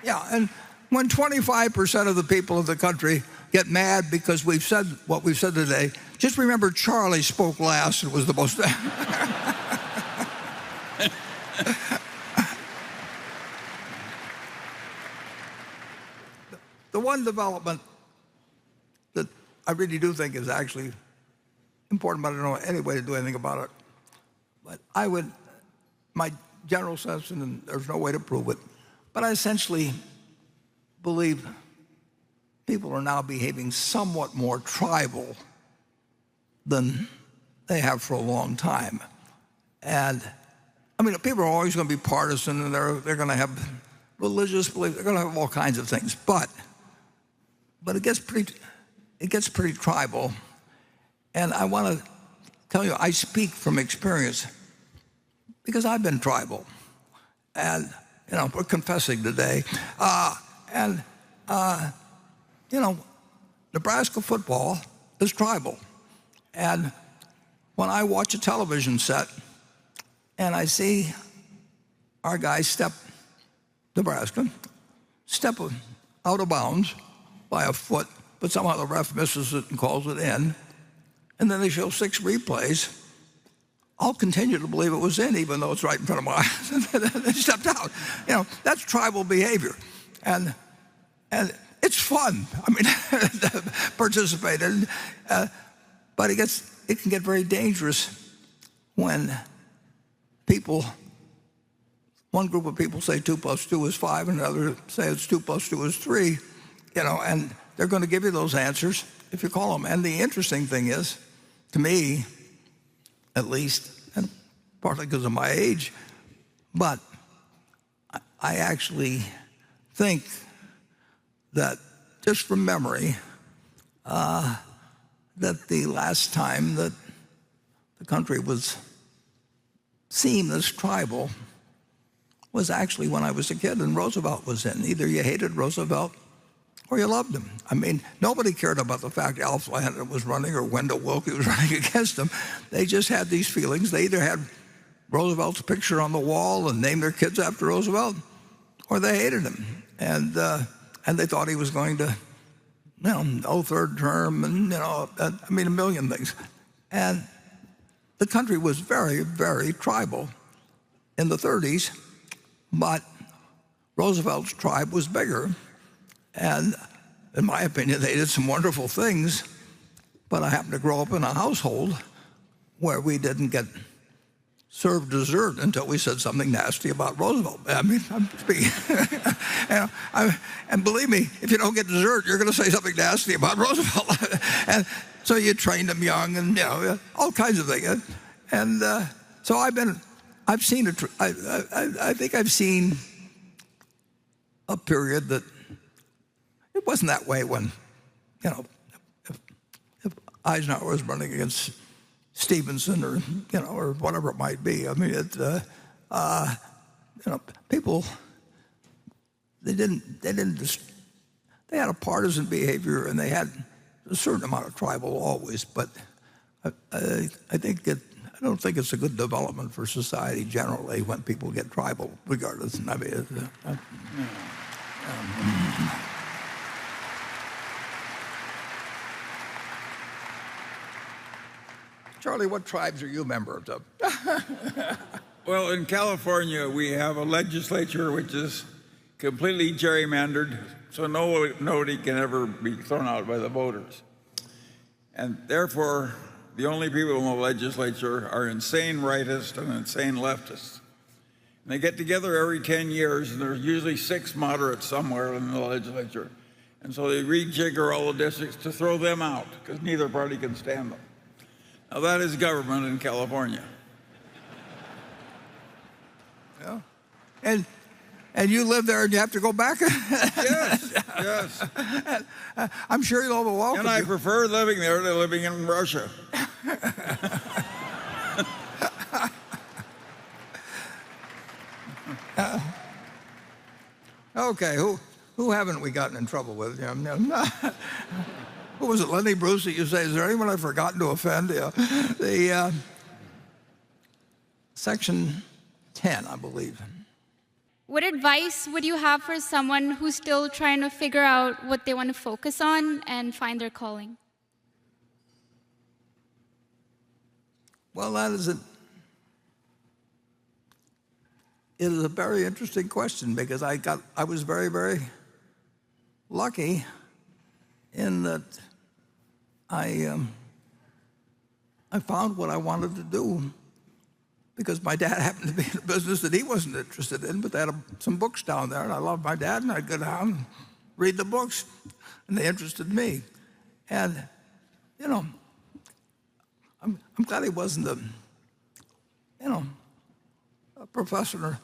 Yeah, and when 25% of the people of the country get mad because we've said what we've said today, just remember Charlie spoke last and was the most. The one development that I really do think is actually important, but I don't know any way to do anything about it. But my general sense, and there's no way to prove it, but I essentially believe people are now behaving somewhat more tribal than they have for a long time. And I mean, people are always going to be partisan, and they're going to have religious beliefs, they're going to have all kinds of things. But it gets pretty tribal. And I want to tell you, I speak from experience because I've been tribal. And, we're confessing today. Nebraska football is tribal. And when I watch a television set and I see our guys Nebraska step out of bounds by a foot, but somehow the ref misses it and calls it in, and then they show 6 replays, I'll continue to believe it was in, even though it's right in front of my eyes. They stepped out. That's tribal behavior. And it's fun. I mean, to participate in. But it can get very dangerous when one group of people say 2 + 2 is 5, and another say it's 2 + 2 is 3, and they're going to give you those answers if you call them. And the interesting thing is, to me, at least, and partly because of my age, but I actually think that, just from memory, that the last time that the country was seen as tribal was actually when I was a kid and Roosevelt was in. Either you hated Roosevelt or you loved him. I mean, nobody cared about the fact Alf Landon was running or Wendell Willkie was running against him. They just had these feelings. They either had Roosevelt's picture on the wall and named their kids after Roosevelt, or they hated him. And they thought he was going to, no third term, and, a million things. And the country was very, very tribal in the 30s, but Roosevelt's tribe was bigger. And in my opinion, they did some wonderful things, but I happened to grow up in a household where we didn't get served dessert until we said something nasty about Roosevelt. I mean, I'm speaking. And believe me, if you don't get dessert, you're going to say something nasty about Roosevelt. And so you trained them young, and all kinds of things. And so I think I've seen a period that it wasn't that way when, if Eisenhower was running against Stevenson or whatever it might be. I mean, people, they had a partisan behavior, and they had a certain amount of tribal always. But I don't think it's a good development for society generally when people get tribal, regardless. I mean, Charlie, what tribes are you members of? Well, in California, we have a legislature which is completely gerrymandered, so nobody can ever be thrown out by the voters. And therefore, the only people in the legislature are insane rightists and insane leftists. And they get together every 10 years, and there's usually 6 moderates somewhere in the legislature. And so they rejigger all the districts to throw them out, because neither party can stand them. Now, that is government in California. Yeah. And you live there and you have to go back? Yes. I'm sure you'll have a welcome. And I prefer living there to living in Russia. Okay, who haven't we gotten in trouble with? Who was it, Lenny Bruce, that you say, is there anyone I've forgotten to offend? The Section 10, I believe. What advice would you have for someone who's still trying to figure out what they want to focus on and find their calling? Well, it is a very interesting question, because I was very, very lucky in that I found what I wanted to do, because my dad happened to be in a business that he wasn't interested in, but they had some books down there, and I loved my dad, and I'd go down and read the books, and they interested me. And, I'm glad he wasn't a professional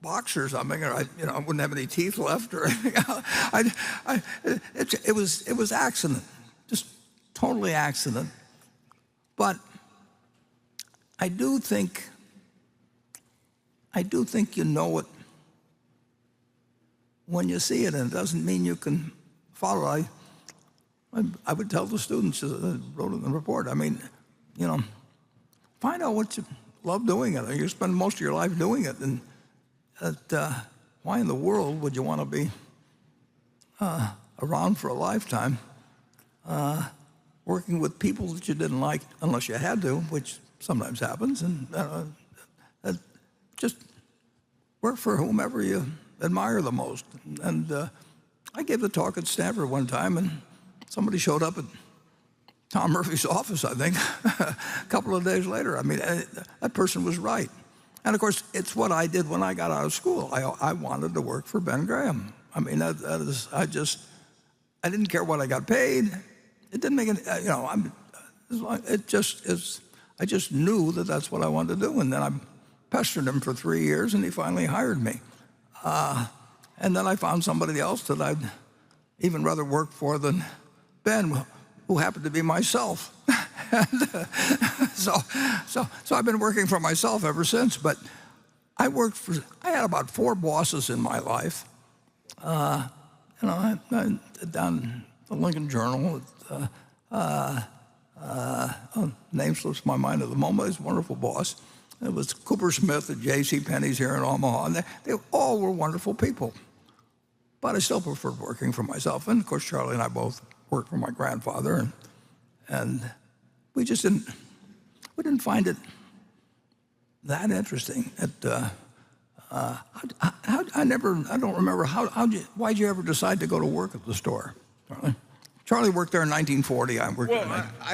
boxer or something, or I wouldn't have any teeth left or anything. It was accident, just totally accident. But I do think you know it when you see it, and it doesn't mean you can follow it. I would tell the students, as I wrote in the report, find out what you love doing it. You spend most of your life doing it, and why in the world would you want to be around for a lifetime working with people that you didn't like unless you had to, which sometimes happens, and just work for whomever you admire the most. And I gave the talk at Stanford one time, and somebody showed up at Tom Murphy's office, I think, a couple of days later. That person was right. And of course, it's what I did when I got out of school. I wanted to work for Ben Graham. I didn't care what I got paid. It didn't make any, it just is. I just knew that that's what I wanted to do. And then I pestered him for 3 years, and he finally hired me. And then I found somebody else that I'd even rather work for than Ben, who happened to be myself. So I've been working for myself ever since. But I had about 4 bosses in my life. Down the Lincoln Journal, name slips my mind at the moment. He's a wonderful boss. It was Cooper Smith at J.C. Penney's here in Omaha, and they all were wonderful people. But I still preferred working for myself. And of course, Charlie and I both worked for my grandfather, and we just didn't find it that interesting. I don't remember why'd you ever decide to go to work at the store, Charlie? Charlie worked there in 1940. I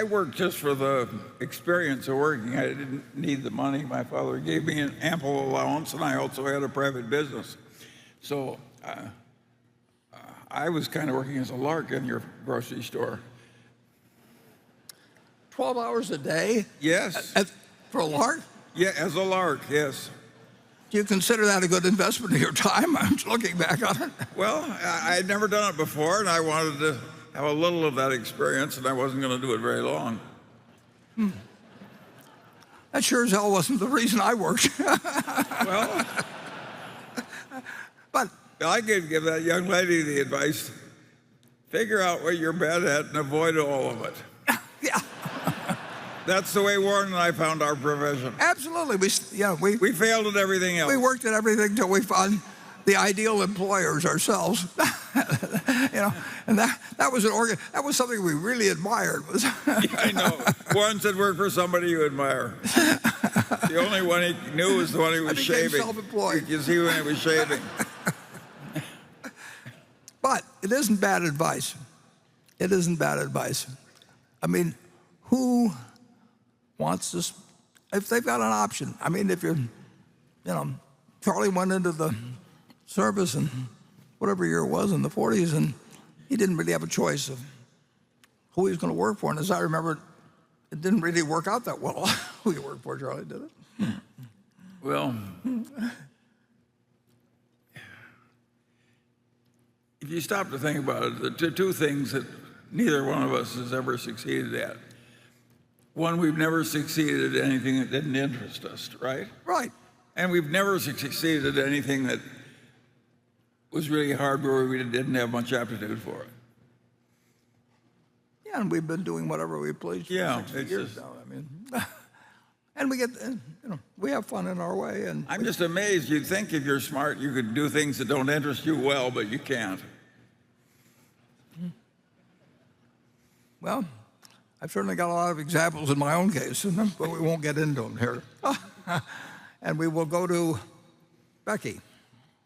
worked just for the experience of working. I didn't need the money. My father gave me an ample allowance, and I also had a private business. So I was kind of working as a lark in your grocery store. 12 hours a day? Yes. For a lark? Yeah, as a lark, yes. Do you consider that a good investment of your time? I'm just looking back on it. Well, I had never done it before, and I wanted to have a little of that experience, and I wasn't going to do it very long. That sure as hell wasn't the reason I worked. Well, but I could give that young lady the advice, figure out what you're bad at and avoid all of it. Yeah. That's the way Warren and I found our profession. Absolutely. We failed at everything else. We worked at everything till we found the ideal employers ourselves. And that was something we really admired. Yeah, I know. Warren said work for somebody you admire. The only one he knew was the one he was shaving. Self-employed. You see when he was shaving. But it isn't bad advice. It isn't bad advice. Who wants this? If they've got an option. If you're, Charlie went into the service in whatever year it was in the 40s, and he didn't really have a choice of who he was going to work for. And as I remember, it didn't really work out that well who you worked for, Charlie, did it? Well, if you stop to think about it, the two things that neither one of us has ever succeeded at. One, we've never succeeded at anything that didn't interest us, right? Right. And we've never succeeded at anything that was really hard where we didn't have much aptitude for it. Yeah, and we've been doing whatever we please for 60 years now. And we get, we have fun in our way. And I'm just amazed. You'd think if you're smart, you could do things that don't interest you well, but you can't. Well, I've certainly got a lot of examples in my own case, but we won't get into them here. And we will go to Becky.